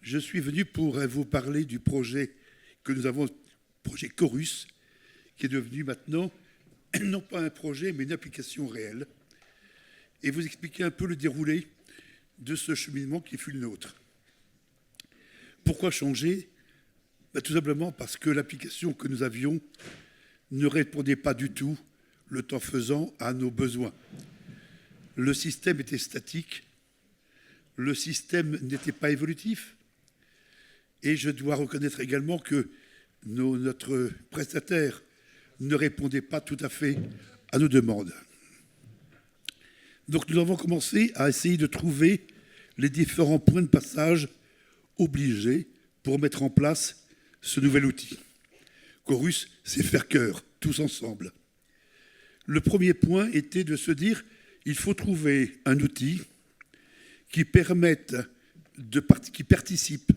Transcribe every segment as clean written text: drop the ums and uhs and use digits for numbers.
Je suis venu pour vous parler du projet que nous avons, projet Chorus, qui est devenu maintenant, non pas un projet, mais une application réelle, et vous expliquer un peu le déroulé de ce cheminement qui fut le nôtre. Pourquoi changer ? Tout simplement parce que l'application que nous avions ne répondait pas du tout, le temps faisant, à nos besoins. Le système était statique, le système n'était pas évolutif, et je dois reconnaître également que notre prestataire ne répondait pas tout à fait à nos demandes. Donc nous avons commencé à essayer de trouver les différents points de passage obligés pour mettre en place ce nouvel outil. Chorus, c'est faire cœur, tous ensemble. Le premier point était de se dire il faut trouver un outil qui permette, qui participe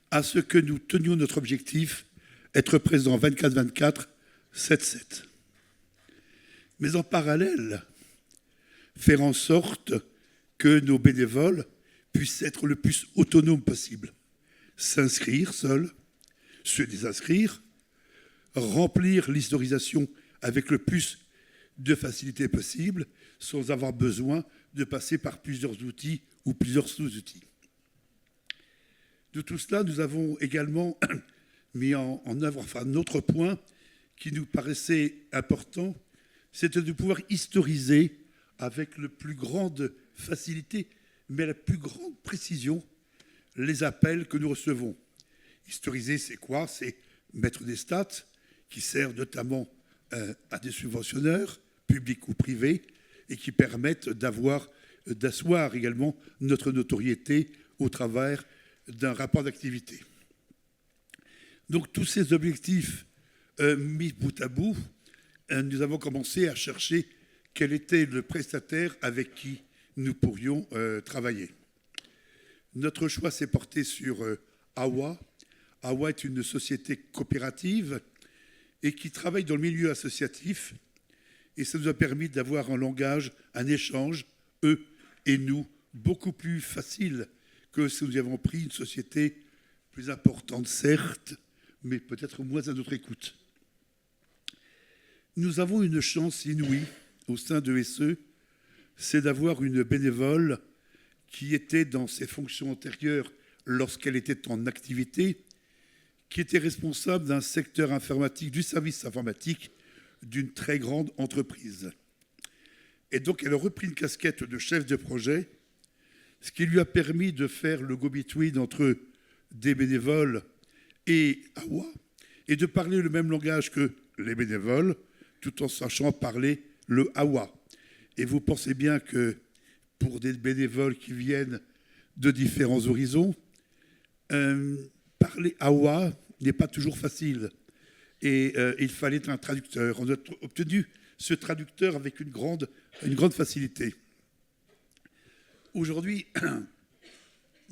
à ce que nous tenions notre objectif, être présent 24/24, 7/7. Mais en parallèle, faire en sorte que nos bénévoles puissent être le plus autonomes possible. S'inscrire seuls, se désinscrire, remplir l'historisation avec le plus de facilité possible, sans avoir besoin de passer par plusieurs outils ou plusieurs sous-outils. De tout cela, nous avons également mis en œuvre, un autre point qui nous paraissait important, c'était de pouvoir historiser avec la plus grande facilité, mais la plus grande précision, les appels que nous recevons. Historiser, c'est quoi ? C'est mettre des stats qui servent notamment à des subventionneurs, publics ou privés, et qui permettent d'asseoir également notre notoriété au travers d'un rapport d'activité. Donc tous ces objectifs mis bout à bout, nous avons commencé à chercher quel était le prestataire avec qui nous pourrions travailler. Notre choix s'est porté sur AWA. AWA est une société coopérative et qui travaille dans le milieu associatif. Et ça nous a permis d'avoir un langage, un échange, eux et nous, beaucoup plus facile que si nous avions pris une société plus importante, certes, mais peut-être moins à notre écoute. Nous avons une chance inouïe au sein de SE, c'est d'avoir une bénévole qui était dans ses fonctions antérieures lorsqu'elle était en activité, qui était responsable d'un secteur informatique, du service informatique d'une très grande entreprise. Et donc, elle a repris une casquette de chef de projet, ce qui lui a permis de faire le go-between entre des bénévoles et AWA, et de parler le même langage que les bénévoles, tout en sachant parler le AWA. Et vous pensez bien que pour des bénévoles qui viennent de différents horizons, parler AWA n'est pas toujours facile. Et il fallait un traducteur. On a obtenu ce traducteur avec une grande facilité. Aujourd'hui,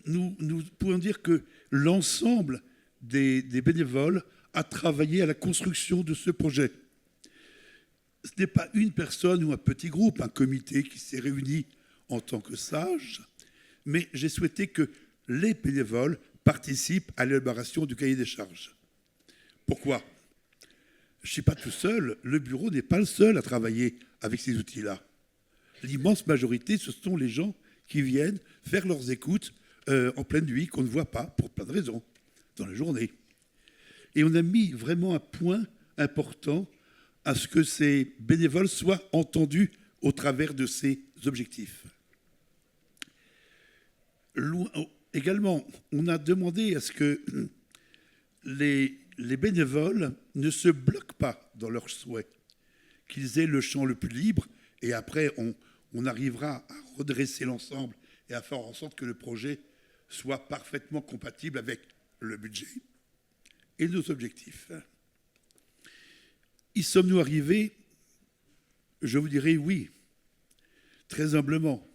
nous pouvons dire que l'ensemble des bénévoles a travaillé à la construction de ce projet. Ce n'est pas une personne ou un petit groupe, un comité qui s'est réuni en tant que sage, mais j'ai souhaité que les bénévoles participent à l'élaboration du cahier des charges. Pourquoi ? Je ne suis pas tout seul, le bureau n'est pas le seul à travailler avec ces outils-là. L'immense majorité, ce sont les gens qui viennent faire leurs écoutes en pleine nuit, qu'on ne voit pas, pour plein de raisons, dans la journée. Et on a mis vraiment un point important à ce que ces bénévoles soient entendus au travers de ces objectifs. Également, on a demandé à ce que les bénévoles ne se bloquent pas dans leurs souhaits, qu'ils aient le champ le plus libre, et après on arrivera à redresser l'ensemble et à faire en sorte que le projet soit parfaitement compatible avec le budget et nos objectifs. Y sommes-nous arrivés ? Je vous dirais oui, très humblement.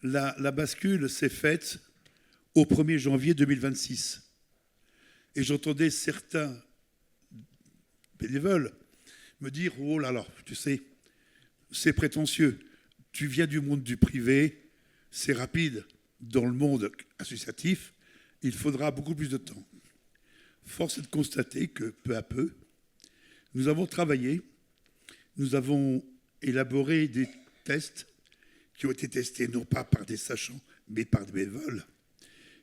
La bascule s'est faite au 1er janvier 2026. Et j'entendais certains bénévoles me dire « Oh là là, tu sais, c'est prétentieux. Tu viens du monde du privé, c'est rapide dans le monde associatif, il faudra beaucoup plus de temps. Force est de constater que, peu à peu, nous avons travaillé, nous avons élaboré des tests qui ont été testés non pas par des sachants, mais par des bénévoles.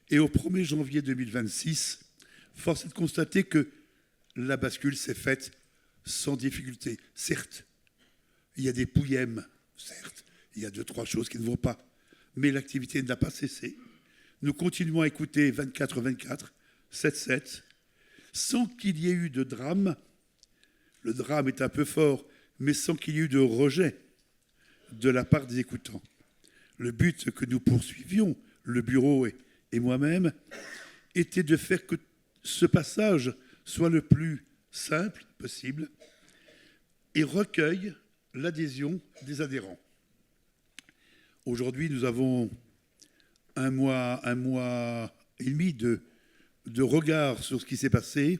Et au 1er janvier 2026, force est de constater que la bascule s'est faite sans difficulté. Certes, il y a des pouillèmes, certes, il y a 2-3 choses qui ne vont pas, mais l'activité n'a pas cessé. Nous continuons à écouter 24/24, 7/7, sans qu'il y ait eu de drame. Le drame est un peu fort, mais sans qu'il y ait eu de rejet de la part des écoutants. Le but que nous poursuivions, le bureau et moi-même, était de faire que ce passage soit le plus simple possible et recueille l'adhésion des adhérents. Aujourd'hui, nous avons un mois et demi de regard sur ce qui s'est passé.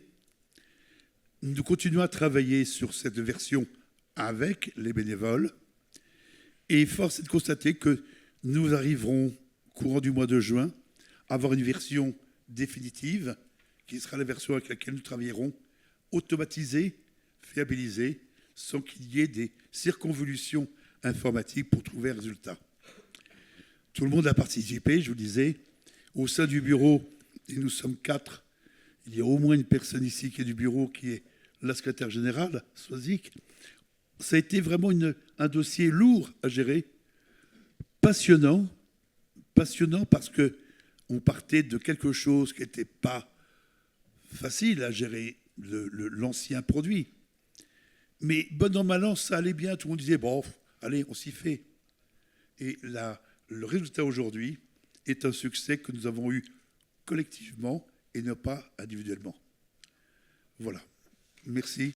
Nous continuons à travailler sur cette version avec les bénévoles. Et force est de constater que nous arriverons, courant du mois de juin, à avoir une version définitive, qui sera la version avec laquelle nous travaillerons, automatisée, fiabilisée, sans qu'il y ait des circonvolutions informatiques pour trouver un résultat. Tout le monde a participé, je vous disais. Au sein du bureau, et nous sommes 4, il y a au moins une personne ici qui est du bureau, qui est la secrétaire générale, Soisic. Ça a été vraiment un dossier lourd à gérer, passionnant parce qu'on partait de quelque chose qui n'était pas facile à gérer, l'ancien produit. Mais bon an, mal an, ça allait bien, tout le monde disait, bon, allez, on s'y fait. Et le résultat aujourd'hui est un succès que nous avons eu collectivement et non pas individuellement. Voilà. Merci.